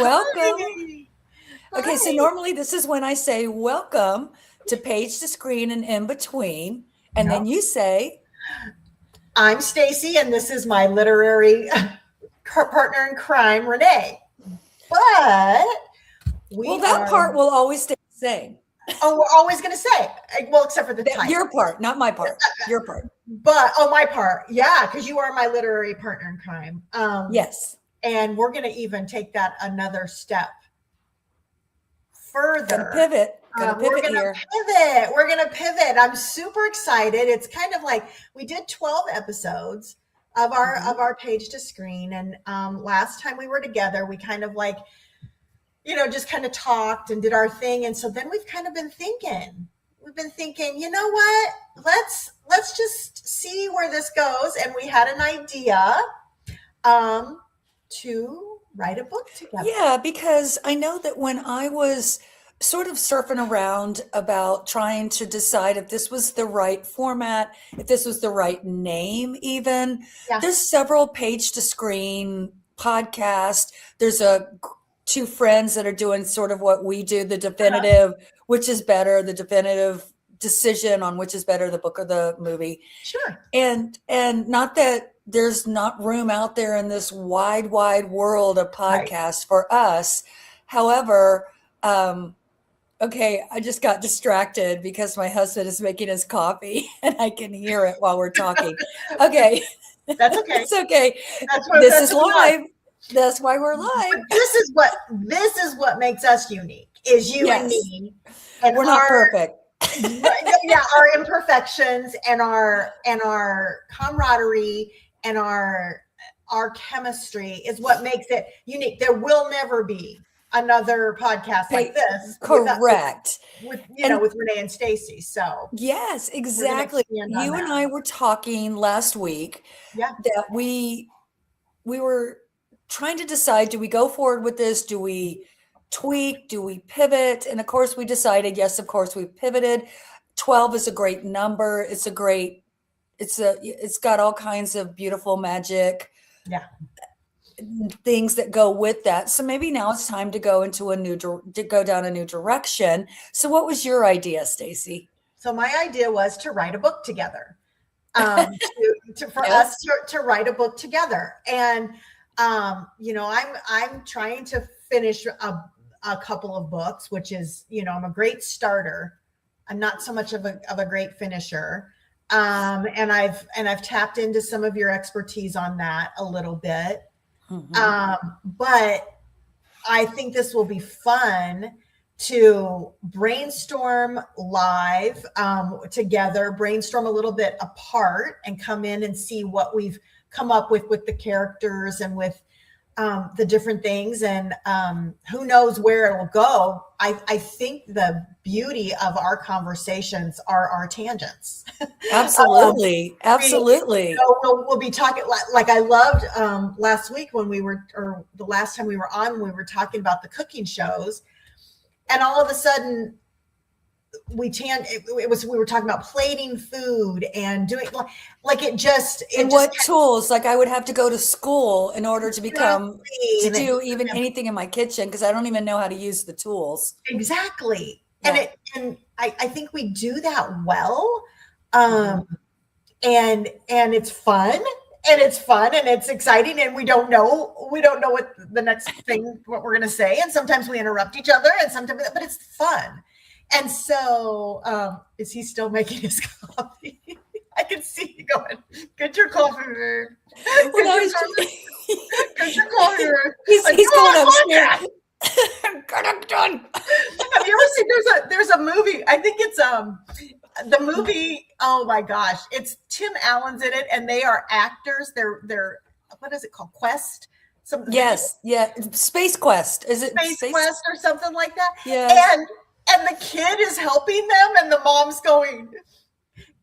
Welcome. Hi. Okay, so Hi. normally this is when I say welcome to Page to Screen and in between, and then Yep. you say, I'm Staci, and this is my literary partner in crime, Renee. But well, we that are, part will always stay the same. oh, we're always going to say, well, except for the title. Your part, not my part. Your part. But, oh, my part. Yeah, because you are my literary partner in crime. Yes. And we're going to even take that another step Gonna further. pivot. Gonna We're pivot going to here. pivot. We're going to pivot. I'm super excited. It's kind of like we did 12 episodes of our Page to Screen, and last time we were together, we kind of like, just kind of talked and did our thing. And so then we've kind of been thinking. We've been thinking, you know what? Let's just see where this goes. And we had an idea to write a book together. Yeah, because I know that when I was sort of surfing around about trying to decide if this was the right format, if this was the right name, even, Yeah. there's several Page to Screen podcasts. There's two friends that are doing sort of what we do, the definitive, which is better, the definitive decision on which is better, the book or the movie. Sure. And not that there's not room out there in this wide world of podcasts for us. However, okay, I just got distracted because my husband is making his coffee and I can hear it while we're talking. Okay. That's okay. It's okay. This is live. That's why we're live. But this is what makes us unique, is you and me. And we're not perfect. Yeah, our imperfections and our camaraderie and our chemistry is what makes it unique. There will never be another podcast like this. Correct. With Renee and Staci. So yes, exactly. You and I were talking last week that we were trying to decide, do we go forward with this? Do we tweak? Do we pivot? And of course we decided, yes, of course we pivoted. 12 is a great number. It's got all kinds of beautiful magic. Yeah. Things that go with that. So maybe now it's time to go go down a new direction. So what was your idea, Staci? So my idea was to write a book together. For us to write a book together. And I'm trying to finish a couple of books, which is, I'm a great starter. I'm not so much of a great finisher. And I've tapped into some of your expertise on that a little bit. Mm-hmm. But I think this will be fun to brainstorm live together, brainstorm a little bit apart, and come in and see what we've come up with the characters and with the different things. And who knows where it'll go. I think the beauty of our conversations are our tangents. Absolutely. Absolutely. We'll be talking, like I loved last week or the last time we were on, when we were talking about the cooking shows. And all of a sudden, we were talking about plating food and doing tools. Like I would have to go to school in order to do even anything in my kitchen, because I don't even know how to use the tools. Exactly. Yeah. And I think we do that well. And it's fun. And it's exciting, and we don't know what the next thing, what we're going to say. And sometimes we interrupt each other, but it's fun. And so, is he still making his coffee? I can see you going, get your coffee, man. Get your coffee, man. He's going upstairs. I'm done. Have you ever seen, there's a movie, I think it's, the movie, oh my gosh, it's Tim Allen's in it, and they are actors. They're what is it called? Quest? Yes, yeah, Space Quest. Is it Space Quest or something like that? Yeah. And the kid is helping them, and the mom's going,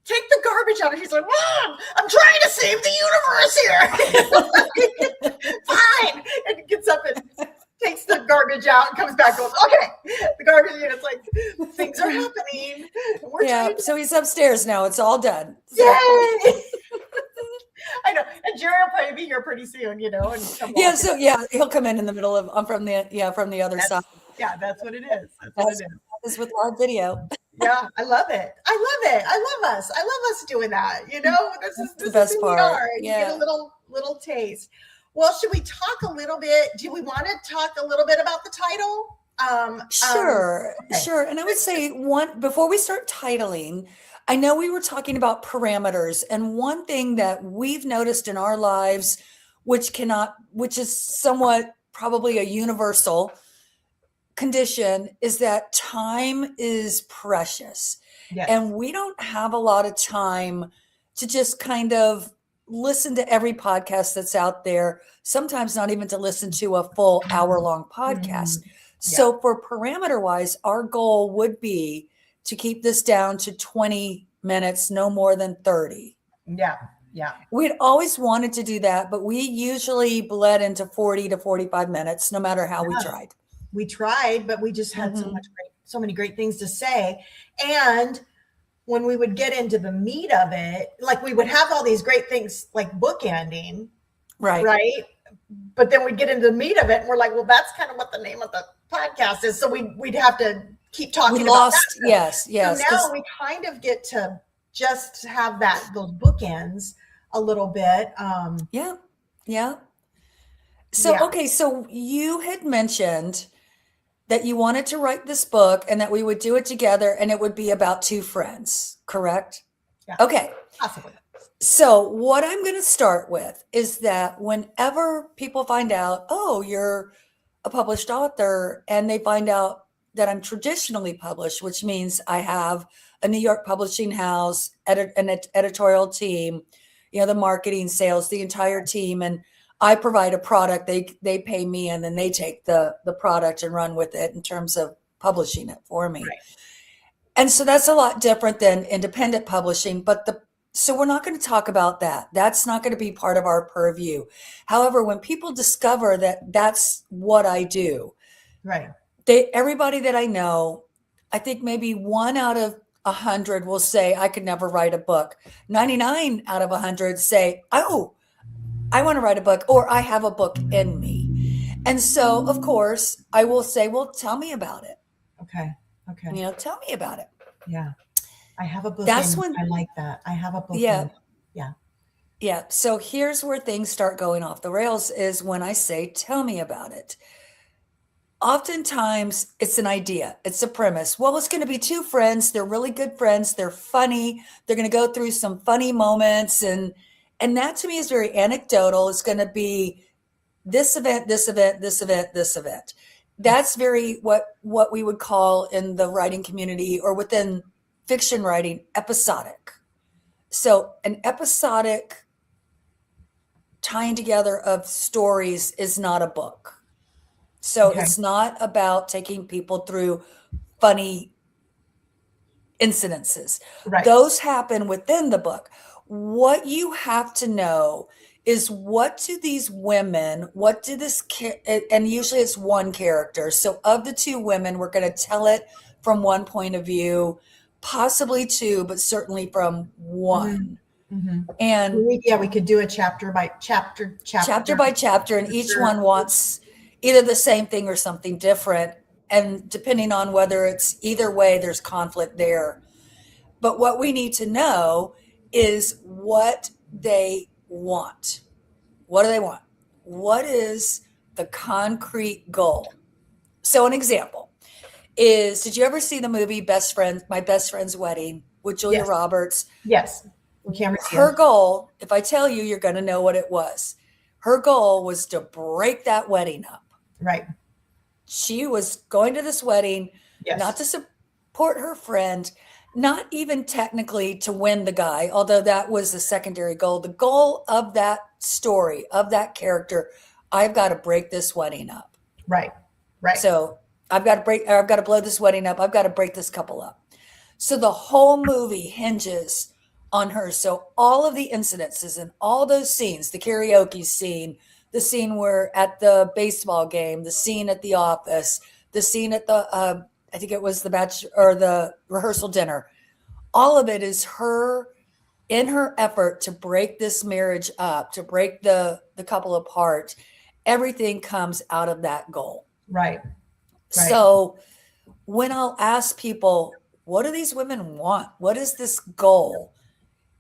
take the garbage out. And he's like, Mom, I'm trying to save the universe here. Fine. And he gets up and takes the garbage out and comes back and goes, okay, the garbage unit's like, things are happening. So he's upstairs now. It's all done. So. Yay! I know. And Jerry will probably be here pretty soon, you know, and come yeah. So yeah, he'll come in the middle of, I'm from the other side. Yeah, that's what it is. That's what it is with live video. Yeah, I love it. I love it. I love us. I love us doing that. You know, this is the best who part. we are. And yeah. You get a little taste. Well, should we talk a little bit? Do we want to talk a little bit about the title? Sure. Okay. Sure. And I would say before we start titling, I know we were talking about parameters, and one thing that we've noticed in our lives, which is somewhat probably a universal condition, is that time is precious. Yes. And we don't have a lot of time to just kind of listen to every podcast that's out there, sometimes not even to listen to a full hour-long podcast. Mm-hmm. So for parameter wise, our goal would be to keep this down to 20 minutes, no more than 30. Yeah. Yeah. We'd always wanted to do that, but we usually bled into 40 to 45 minutes, no matter how we tried. We tried, but we just had so many great things to say. And when we would get into the meat of it, like we would have all these great things like bookending. Right. But then we'd get into the meat of it and we're like, well, that's kind of what the name of the podcast is. So we'd have to keep talking about that. Yes. So now we kind of get to just have those bookends a little bit. Yeah. So, okay. So you had mentioned that you wanted to write this book and that we would do it together and it would be about two friends, correct? Yeah. Okay. Possibly. So what I'm going to start with is that whenever people find out, oh, you're a published author, and they find out that I'm traditionally published, which means I have a New York publishing house, an editorial team, the marketing, sales, the entire team, and I provide a product, they pay me, and then they take the product and run with it in terms of publishing it for me. Right. And so that's a lot different than independent publishing, so we're not going to talk about that. That's not going to be part of our purview. However, when people discover that that's what I do, right? Everybody that I know, I think maybe 1 out of 100 will say, I could never write a book. 99 out of 100 say, oh, I want to write a book, or I have a book in me. And so, of course, I will say, well, tell me about it. Okay. Tell me about it. Yeah. I have a book. That's when I like that. I have a book. Yeah. Yeah. Yeah. So here's where things start going off the rails, is when I say, tell me about it. Oftentimes it's an idea. It's a premise. Well, it's going to be two friends. They're really good friends. They're funny. They're going to go through some funny moments. And that to me is very anecdotal. It's going to be this event, this event, this event, this event. That's very what we would call in the writing community or within fiction writing, episodic. So an episodic tying together of stories is not a book. So It's not about taking people through funny incidences. Right. Those happen within the book. What you have to know is, what do these women, and usually it's one character. So of the two women, we're going to tell it from one point of view, possibly two, but certainly from one. Mm-hmm. And we could do a chapter by chapter, and each one wants either the same thing or something different. And depending on whether it's either way, there's conflict there. But what we need to know is what they want. What do they want? What is the concrete goal? So an example is, did you ever see the movie My Best Friend's Wedding with Julia Roberts? Yes. Her goal, if I tell you, you're going to know what it was. Her goal was to break that wedding up. Right. She was going to this wedding, not to support her friend, not even technically to win the guy, although that was the secondary goal. The goal of that story, of that character, I've got to break this wedding up. Right. So I've got to blow this wedding up. I've got to break this couple up. So the whole movie hinges on her. So all of the incidences and all those scenes, the karaoke scene, the scene where at the baseball game, the scene at the office, the scene at the, I think it was the rehearsal dinner. All of it is her in her effort to break this marriage up, to break the couple apart, everything comes out of that goal. Right. So when I'll ask people, what do these women want? What is this goal?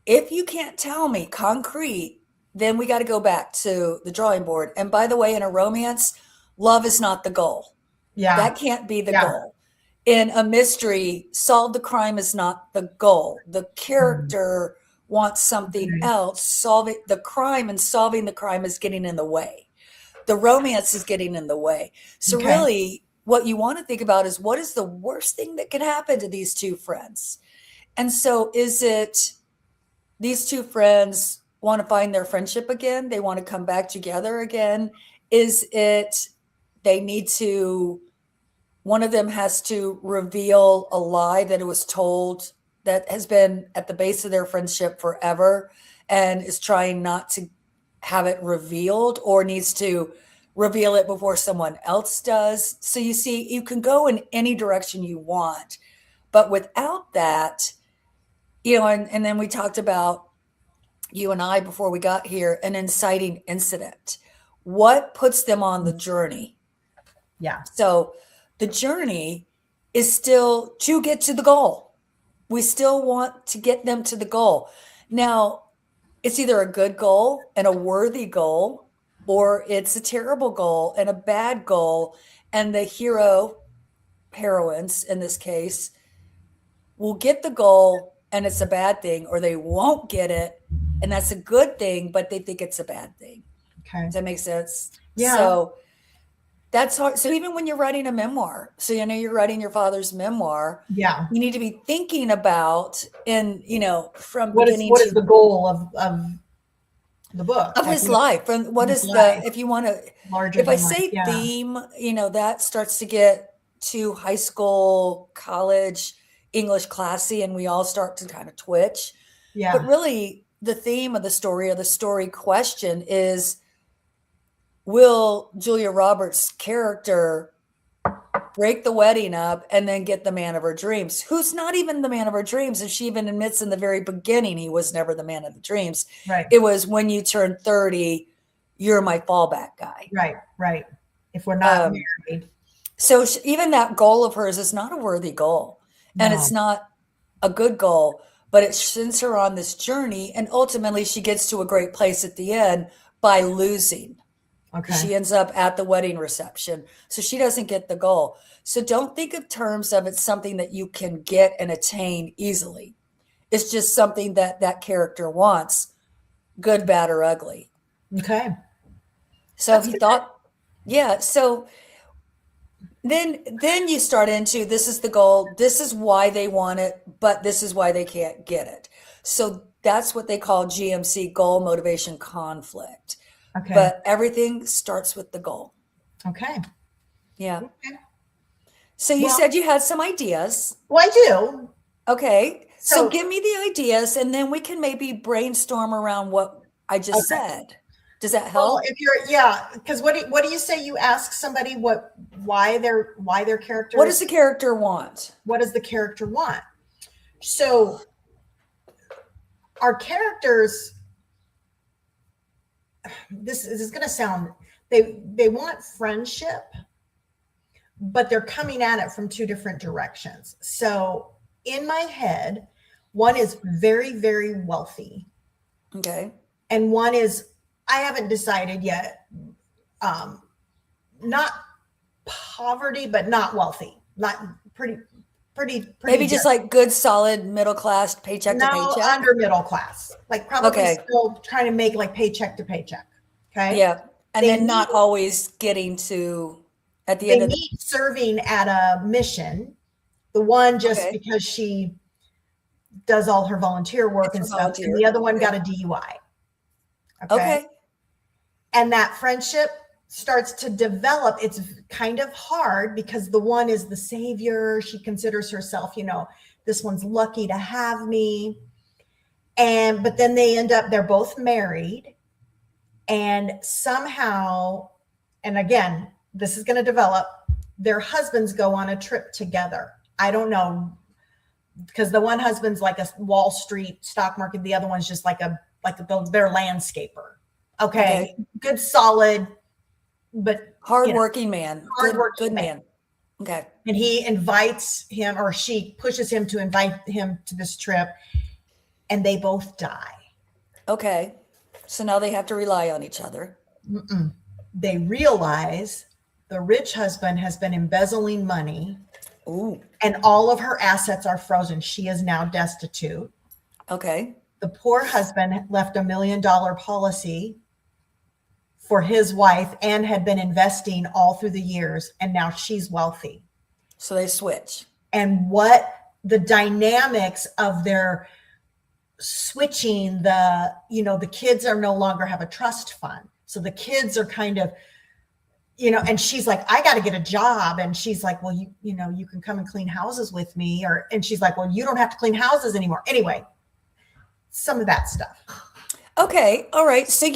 If you can't tell me concrete, then we got to go back to the drawing board. And by the way, in a romance, love is not the goal. Yeah. That can't be the goal. In a mystery, solve the crime is not the goal. The character wants something else. Solving the crime and solving the crime is getting in the way. The romance is getting in the way. So really, what you want to think about is, what is the worst thing that can happen to these two friends? And so is it these two friends want to find their friendship again? They want to come back together again? Is it they need to, one of them has to reveal a lie that it was told that has been at the base of their friendship forever and is trying not to have it revealed, or needs to reveal it before someone else does? So you see, you can go in any direction you want, but without that, and then we talked about, you and I, before we got here, an inciting incident. What puts them on the journey? Yeah. So the journey is still to get to the goal. We still want to get them to the goal. Now, it's either a good goal and a worthy goal, or it's a terrible goal and a bad goal. And the heroines in this case, will get the goal and it's a bad thing, or they won't get it and that's a good thing, but they think it's a bad thing. Okay. Does that make sense? Yeah. So that's hard. So even when you're writing a memoir, so you're writing your father's memoir, you need to be thinking about, from what beginning is the goal of the book, of his life, from what is the, if you want to, if I say theme, that starts to get to high school, college English classy, and we all start to kind of twitch. Yeah. But really, the theme of the story, or the story question, is, will Julia Roberts' character break the wedding up and then get the man of her dreams, who's not even the man of her dreams? And she even admits in the very beginning he was never the man of the dreams. Right. It was, when you turn 30, you're my fallback guy. Right. If we're not married. So even that goal of hers is not a worthy goal. No. And it's not a good goal, but it sends her on this journey. And ultimately she gets to a great place at the end by losing. Okay. She ends up at the wedding reception. So she doesn't get the goal. So don't think of terms of it's something that you can get and attain easily. It's just something that that character wants, good, bad, or ugly. Okay. So if you thought, so then you start into, this is the goal, this is why they want it, but this is why they can't get it. So that's what they call GMC, goal, motivation, conflict. Okay. But everything starts with the goal. Okay. Yeah. Okay. So you said you had some ideas. Well, I do. Okay. So give me the ideas, and then we can maybe brainstorm around what I just said. Does that help? Well, if you're, because what do you say? You ask somebody why their character. What does the character want? What does the character want? So our characters, this is going to sound, they want friendship, but they're coming at it from two different directions. So in my head, one is very, very wealthy. Okay. And one is, I haven't decided yet, not poverty, but not wealthy, not pretty. Maybe just like good, solid, middle class, paycheck to paycheck. Under middle class, like probably still trying to make like paycheck to paycheck. Okay. Yeah. And then not always getting to, at the end of the day, serving at a mission. The one just because she does all her volunteer work and stuff. And the other one got a DUI. Okay. And that friendship starts to develop. It's kind of hard because the one is the savior. She considers herself, this one's lucky to have me. But then they end up, they're both married, and somehow, and again, this is going to develop, their husbands go on a trip together. I don't know because the one husband's like a Wall Street stock market, the other one's just like their landscaper. Okay. Good, solid, but hardworking man. Good man. Okay. And he invites him, or she pushes him to invite him to this trip, and they both die. Okay. So now they have to rely on each other. They realize the rich husband has been embezzling money. Ooh. And all of her assets are frozen. She is now destitute. Okay. The poor husband left $1 million policy for his wife and had been investing all through the years, and now she's wealthy. So they switch. And what the dynamics of their switching, the kids are no longer have a trust fund. So the kids are kind of, and she's like, I got to get a job. And she's like, well, you can come and clean houses with me. And she's like, well, you don't have to clean houses anymore. Anyway, some of that stuff. Okay. All right. So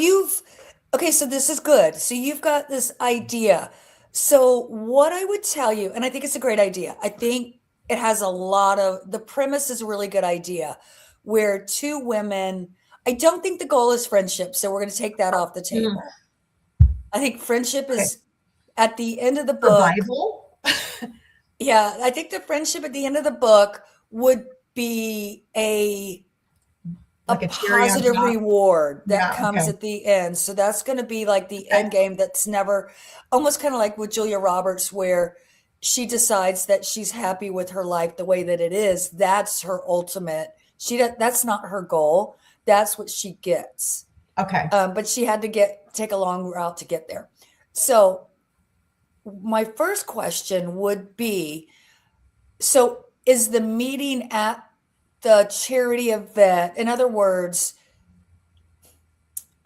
so this is good. So you've got this idea. So what I would tell you, and I think it's a great idea. I think it has the premise is a really good idea where two women, I don't think the goal is friendship. So we're going to take that off the table. I think friendship is at the end of the book. Survival? Yeah. I think the friendship at the end of the book would be a positive reward that comes at the end. So that's going to be like the end game. That's never, almost kind of like with Julia Roberts, where she decides that she's happy with her life the way that it is. That's her ultimate. That's not her goal. That's what she gets. Okay. But she had to take a long route to get there. So my first question would be, so is the meeting at the charity event, in other words,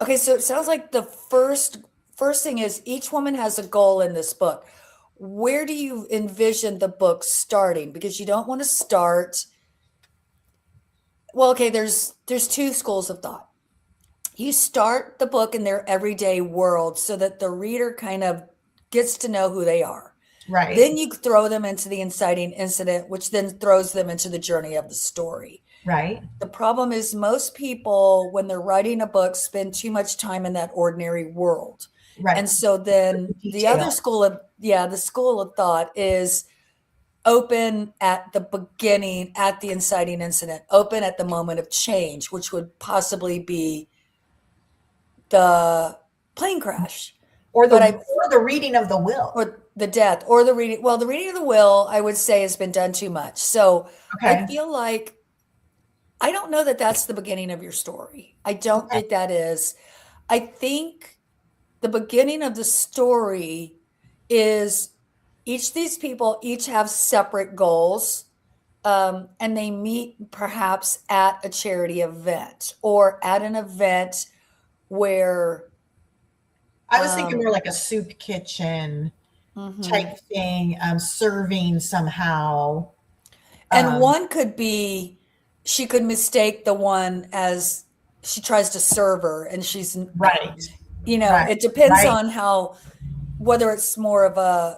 okay, so it sounds like the first thing is each woman has a goal in this book. Where do you envision the book starting? Because you don't want to start, well, okay, there's two schools of thought. You start the book in their everyday world so that the reader kind of gets to know who they are. Right. Then you throw them into the inciting incident, which then throws them into the journey of the story. Right. The problem is most people, when they're writing a book, spend too much time in that ordinary world. Right. And so then the other school of thought is open at the beginning, at the inciting incident, open at the moment of change, which would possibly be the plane crash. Or the reading of the will. Or the death. Or the reading. Well, the reading of the will, I would say, has been done too much. So I feel like, I don't know that that's the beginning of your story. I don't think that is. I think the beginning of the story is each of these people each have separate goals. And they meet perhaps at a charity event or at an event where I was thinking more like a soup kitchen type thing, serving somehow. And one could be, she could mistake the one as she tries to serve her and she's right. It depends on whether it's more of a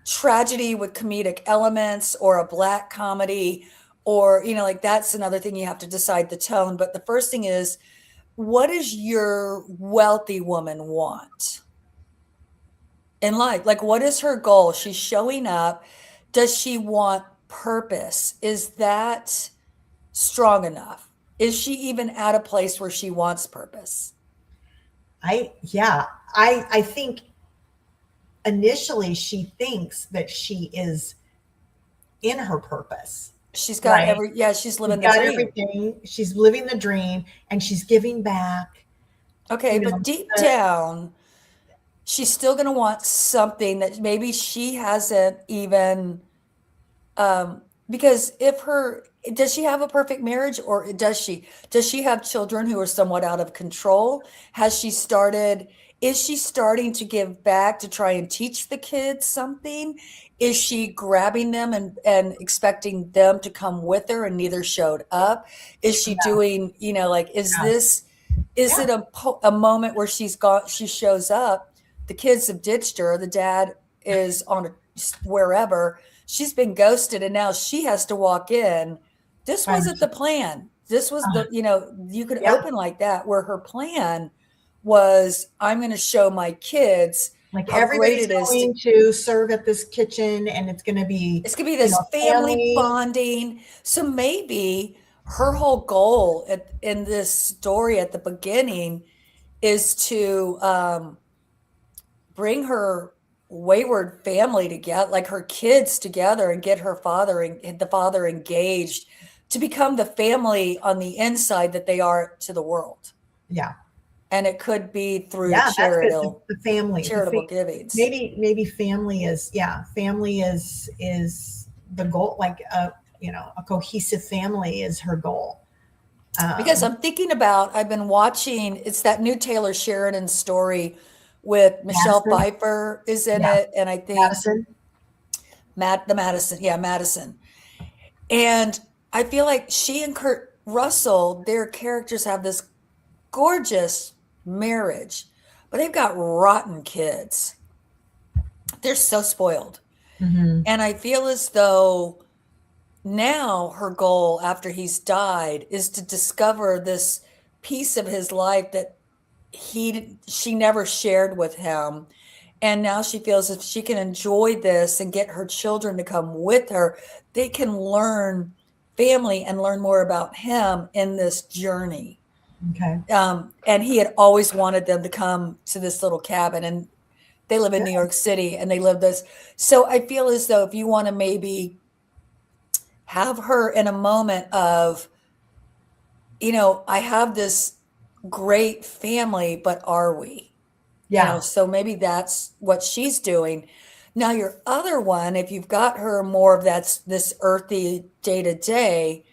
tragedy with comedic elements or a black comedy, or, that's another thing you have to decide the tone. But the first thing is, what does your wealthy woman want in life? Like, what is her goal? She's showing up. Does she want purpose? Is that strong enough? Is she even at a place where she wants purpose? I think initially she thinks that she is in her purpose. She's got she's living the dream. Everything. She's living the dream and she's giving back. Okay, but deep down, she's still going to want something that maybe she hasn't even, because does she have a perfect marriage, or does she have children who are somewhat out of control? Is she starting to give back to try and teach the kids something? Is she grabbing them and expecting them to come with her and neither showed up? Is she doing, is it a moment where she shows up, the kids have ditched her, the dad is on wherever, she's been ghosted and now she has to walk in. This wasn't the plan. This was the, you could open like that, where her plan was, I'm going to show my kids like how great it is going to serve at this kitchen, and it's going to be this family bonding. So maybe her whole goal in this story at the beginning is to bring her wayward family together, like her kids together, and get her father and the father engaged to become the family on the inside that they are to the world. Yeah. And it could be through charitable givings. Maybe family is the goal. Like a cohesive family is her goal. Because I'm thinking about, I've been watching, it's that new Taylor Sheridan story with Michelle Pfeiffer is in it, and I think Madison. And I feel like she and Kurt Russell, their characters have this gorgeous marriage, but they've got rotten kids. They're so spoiled. Mm-hmm. And I feel as though now her goal after he's died is to discover this piece of his life that she never shared with him. And now she feels if she can enjoy this and get her children to come with her, they can learn family and learn more about him in this journey. Okay. And he had always wanted them to come to this little cabin, and they live in New York City, and they live this. So I feel as though if you want to maybe have her in a moment of, I have this great family, but are we? Yeah. So maybe that's what she's doing. Now your other one, if you've got her more of this earthy day to day,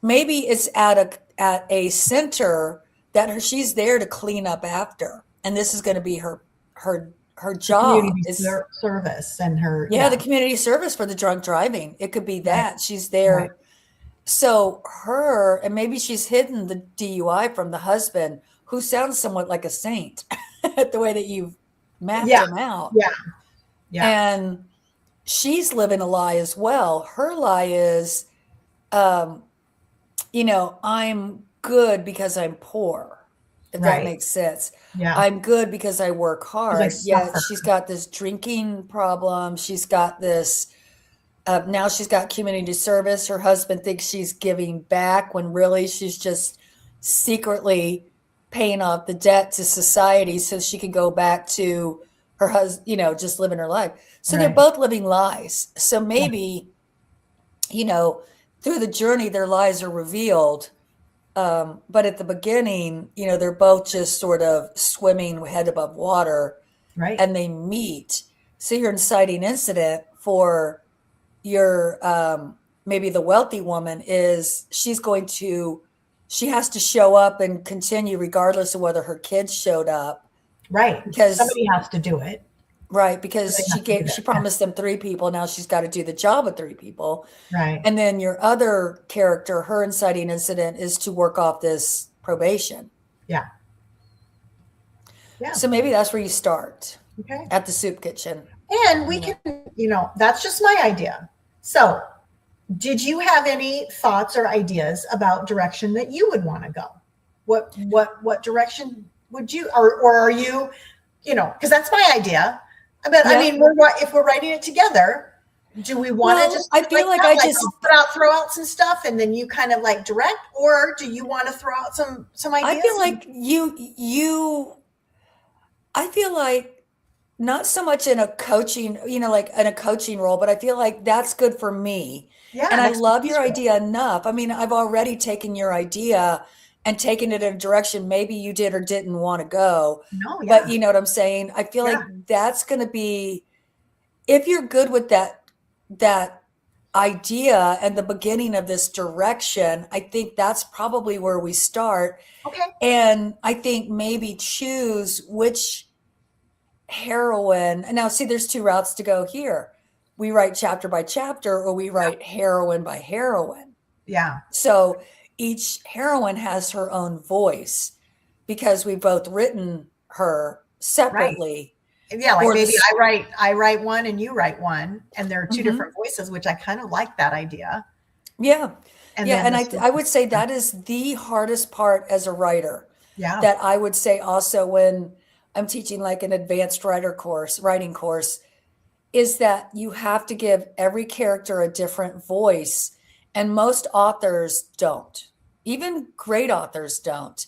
maybe it's at a center that she's there to clean up after, and this is going to be her job. Community service and her the community service for the drunk driving. It could be that she's there. Right. So her, and maybe she's hidden the DUI from the husband, who sounds somewhat like a saint the way that you've mapped him out. Yeah. And she's living a lie as well. Her lie is, I'm good because I'm poor. If that makes sense. Yeah. I'm good because I work hard. Yet she's got this drinking problem. She's got this, now she's got community service. Her husband thinks she's giving back when really she's just secretly paying off the debt to society so she can go back to her husband, just living her life. So they're both living lies. So maybe, through the journey, their lies are revealed. But at the beginning, they're both just sort of swimming head above water, right? And they meet. So your inciting incident for your, maybe the wealthy woman is she has to show up and continue regardless of whether her kids showed up. Right. Because somebody has to do it. Right. Because she promised them 3 people. Now she's got to do the job of 3 people. Right. And then your other character, her inciting incident is to work off this probation. Yeah. So maybe that's where you start. Okay. At the soup kitchen. And we can, that's just my idea. So did you have any thoughts or ideas about direction that you would want to go? What direction would you, or are you, because that's my idea. But I mean, if we're writing it together, do we want to just? I feel like throw out some stuff, and then you kind of like direct, or do you want to throw out some ideas? I feel like I feel like not so much in a coaching, like in a coaching role, but I feel like that's good for me. Yeah, and I love your idea enough. I mean, I've already taken your idea and taken it in a direction maybe you did or didn't want to go. No, but you know what I'm saying? I feel like that's going to be, if you're good with that idea and the beginning of this direction, I think that's probably where we start. Okay. And I think maybe choose which heroine. Now, see, there's 2 routes to go here. We write chapter by chapter, or we write heroine by heroine. Yeah. So each heroine has her own voice because we've both written her separately. Yeah, like Or maybe I write one and you write one, and there are two different voices, which I kind of like that idea. Yeah. And Yeah. then And I would say that is the hardest part as a writer. yeah. That I would say also when I'm teaching like an advanced writing course, is that you have to give every character a different voice. And most authors don't. Even great authors don't.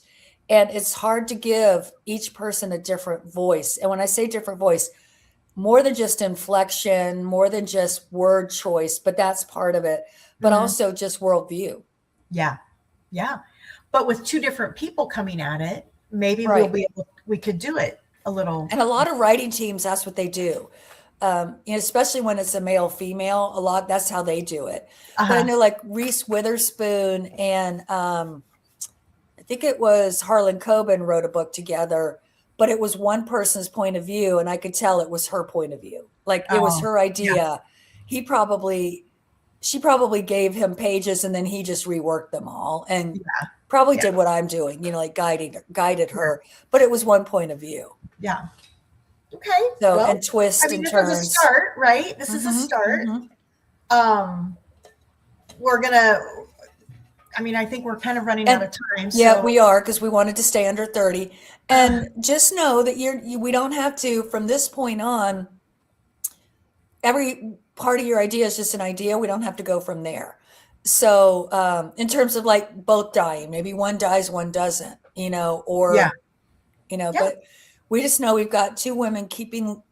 And it's hard to give each person a different voice. And when I say different voice, more than just inflection, more than just word choice, but that's part of it, but also just worldview. Yeah. Yeah. But with two different people coming at it, maybe Right. we could do it a little. And a lot of writing teams, that's what they do. Especially when it's a male female, that's how they do it. But I know like Reese Witherspoon and I think it was Harlan Coben wrote a book together, but it was one person's point of view, and I could tell it was her point of view. Like it was her idea. Yeah. She probably gave him pages and then he just reworked them all and probably did what I'm doing, like guided her, but it was one point of view. Yeah. Okay. So, and twists and turns. This is a start, right? This is a start. We're gonna, I think we're kind of running out of time. Yeah, we are, because we wanted to stay under 30. And just know that we don't have to, from this point on, every part of your idea is just an idea. We don't have to go from there. So in terms of like both dying, maybe one dies, one doesn't, but we just know we've got two women keeping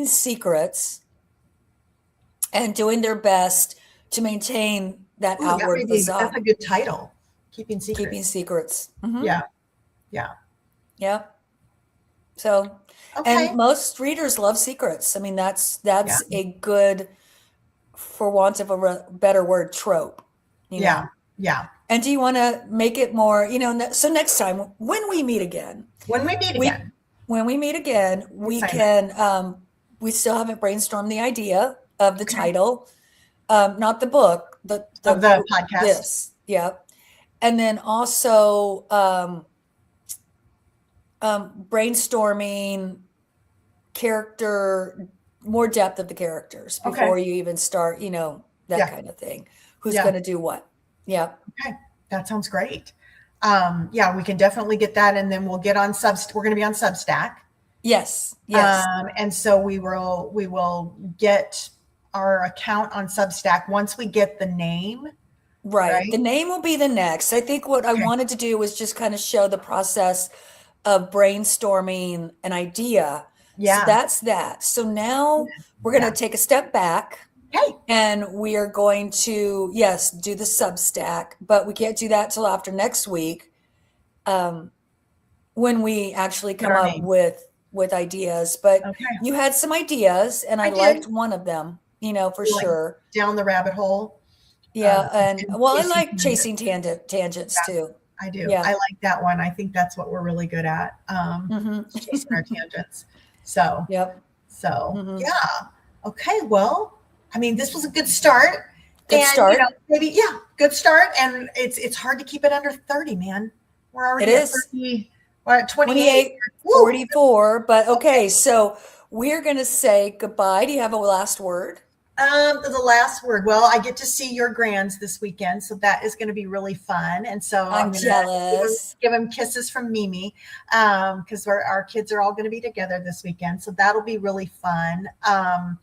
secrets and doing their best to maintain that outward facade. That's a good title. Keeping secrets. Keeping secrets. Yeah. Yeah. So, and most readers love secrets. I mean, that's a good, for want of a better word, trope. Yeah. And do you want to make it more, so next time when we meet again, we can, we still haven't brainstormed the idea of the title, not the book, the podcast. And then also brainstorming more depth of the characters before you even start, that kind of thing. Who's going to do what? Yeah. Okay. That sounds great. We can definitely get that. And then we'll get on we're going to be on Substack. Yes. And so we will get our account on Substack once we get the name. Right. The name will be the next. I think what I wanted to do was just kind of show the process of brainstorming an idea. Yeah. So that's that. So now we're going to take a step back. Okay. And we are going to, do the Substack, but we can't do that till after next week, when we actually come up with ideas. But you had some ideas, and I liked one of them, for sure. Down the rabbit hole. Yeah, and I like chasing tangents too. I do. Yeah. I like that one. I think that's what we're really good at, chasing our tangents. So. Yep. So okay. Well, this was a good start. Good start. Good start. And it's hard to keep it under 30, man. We're already at 30. We're at 28. 44. But okay, so we're gonna say goodbye. Do you have a last word? The last word. Well, I get to see your grands this weekend, so that is going to be really fun. And so I'm jealous. Give them kisses from Mimi, because our kids are all going to be together this weekend, so that'll be really fun. So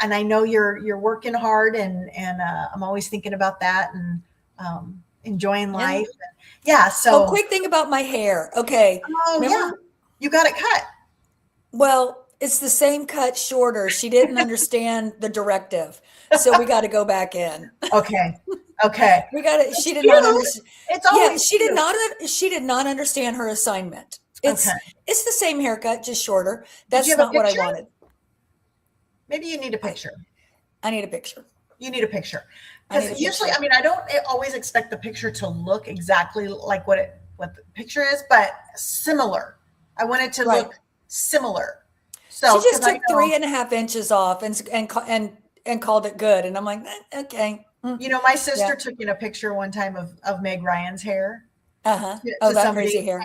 and I know you're working hard, and I'm always thinking about that and enjoying life. So quick thing about my hair. Okay. You got it cut. Well, it's the same cut, shorter. She didn't understand the directive, so we got to go back in. Okay. We got it. She did not understand. It's always she did not. She did not understand her assignment. It's the same haircut, just shorter. That's not what I wanted. Maybe you need a picture. I need a picture. You need a picture. Because usually, I don't always expect the picture to look exactly like what the picture is, but similar. I want it to look similar. So she just took 3.5 inches off and called it good. And I'm like, okay. My sister took in a picture one time of Meg Ryan's hair. Oh, that crazy hair.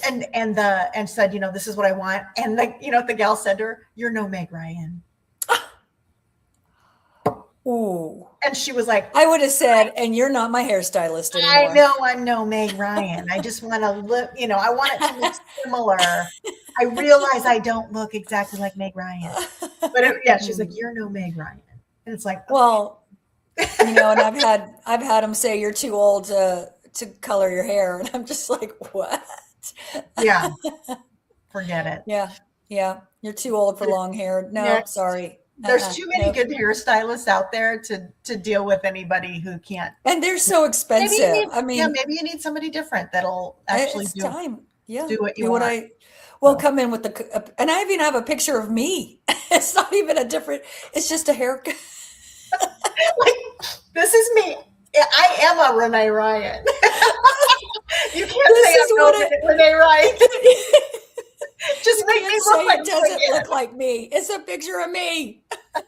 and said, this is what I want. And what the gal said to her, "You're no Meg Ryan." Ooh. And she was like, I would have said, "And you're not my hairstylist anymore." I know I'm no Meg Ryan. I just want to look, I want it to look similar. I realize I don't look exactly like Meg Ryan. But she's like, "You're no Meg Ryan." And it's like, well, and I've had them say you're too old to color your hair. And I'm just like, what? Yeah. Forget it. Yeah. Yeah. You're too old for long hair. No, sorry. There's too many good hairstylists out there to deal with anybody who can't. And they're so expensive. Maybe you need somebody different that'll actually do what you want. Come in with and I even have a picture of me. It's not even it's just a haircut. Like, this is me. I am a Renee Ryan. You can't say I'm Renee Ryan. Just make me look like it doesn't look like me. It's a picture of me. I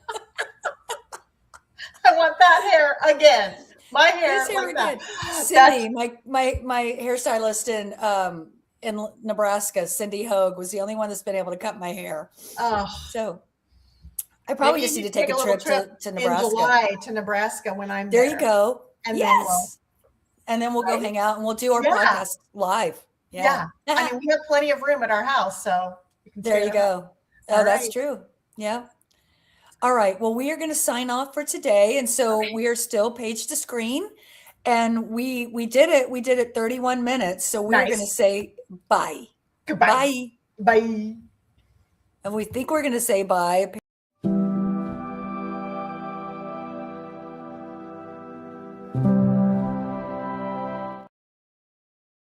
want that hair again. My hair like that. Cindy, my hairstylist in Nebraska, Cindy Hogue, was the only one that's been able to cut my hair. Oh, so I probably just need to take a trip to Nebraska. In July to Nebraska when I'm there. You go. And then we'll go hang out and we'll do our podcast live. Yeah. I mean, we have plenty of room at our house, so there you go. Oh, that's true. Yeah. All right. Well, we are going to sign off for today, and so we are still page to screen, and we did it. We did it 31 minutes, so we're going to say bye. Goodbye. Bye. Bye. And we think we're going to say bye.